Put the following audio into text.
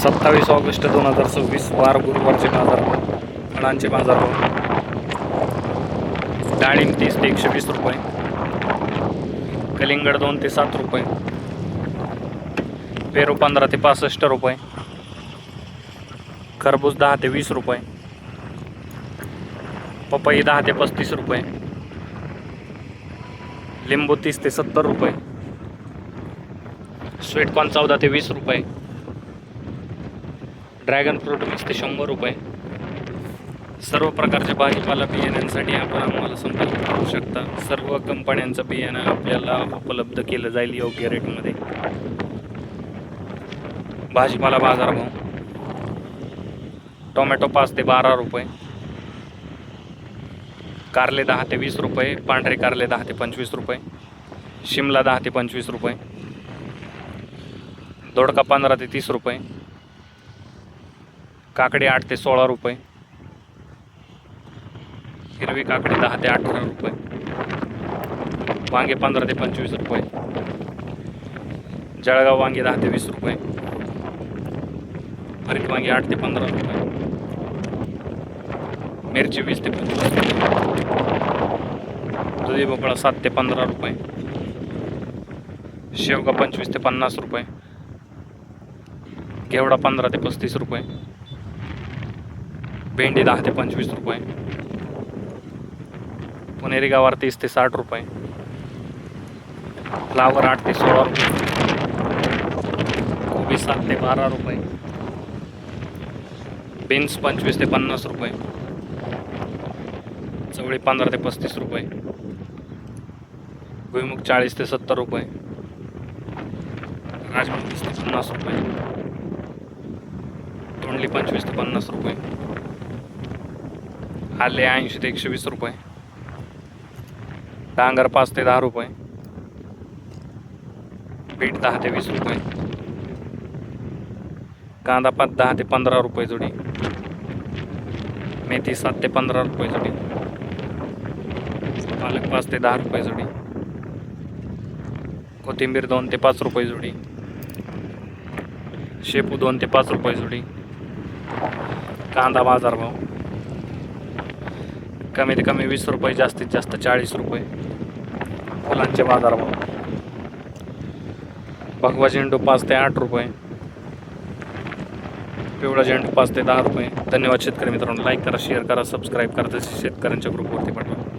27 August 2026 वार गुरुवारचे बाजारभाव, फळांचे बाजारभाव. डाळिंब 30 ते 120 रुपये, कलिंगड 2 ते 7 रुपये, पेरू 15 ते 65 रुपये, खरबूज 10 ते 20 रुपये, पपई 10 ते 35 रुपये, लिंबू 30 ते 70 रुपये, स्वीटकॉर्न 14 ते 20 रुपये, ड्रॅगन फ्रूट 20 ते 100 रुपये. सर्व प्रकारच्या भाजीपाला बियाण्यांसाठी आपण आम्हाला संपर्क करू शकता. सर्व कंपन्यांचं बियाणं आपल्याला उपलब्ध केलं जाईल योग्य रेटमध्ये. भाजीपाला बाजारभाव: टोमॅटो 5 ते 12 रुपये, कारले 10 ते 20 रुपये, पांढरे कारले 10 ते 25 रुपये, शिमला 10 ते 25 रुपये, दोडका 15 ते 30 रुपये, काकडी 8 ते 16 रुपये, हिरवी काकडी 10 ते 18 रुपये, वांगे 15 ते 25 रुपये, जळगाव वांगे 10 ते 20 रुपये, भरीत वांगे 8 ते 15 रुपये, मिरची 20 ते 25 रुपये, दुधी भोपळा 7 ते 15 रुपये, शेवगा 25 ते 50 रुपये, घेवडा 15 ते 35 रुपये, भेंडी 10 ते 25 रुपये, पुणेरी गवार 30 ते 60 रुपये, फ्लावर 8 ते 16 रुपये, कोबी 7 ते 12 रुपये, बीन्स 25 ते 50 रुपये, चवळी 15 ते 35 रुपये, भुईमुग 40 ते 70 रुपये, राजमा 20 ते 50 रुपये, तोंडली 25 ते 50 रुपये, आले 80 ते 120 रुपये, डांगर 5 ते 10 रुपये, बीट 10 ते 20 रुपये, कांदा 10 ते 15 रुपये जोडी, मेथी 7 ते 15 रुपये जोडी, पालक 5 ते 10 रुपये जोडी, कोथिंबीर 2 ते 5 रुपये जोडी, शेपू 2 ते 5 रुपये जोडी. कांदा बाजारभाव: कमीत कमी 20 रुपये, जास्तीत जास्त 40 रुपये. फुलांचे बाजारभाव: भगवा झेंडू 5 ते 8 रुपये, पिवळा झेंडू 5 ते 10 रुपये. धन्यवाद शेतकरी मित्रांनो. लाईक करा, शेअर करा, सबस्क्राईब करा, तसेच शेतकऱ्यांच्या ग्रुपवरती पाठवा.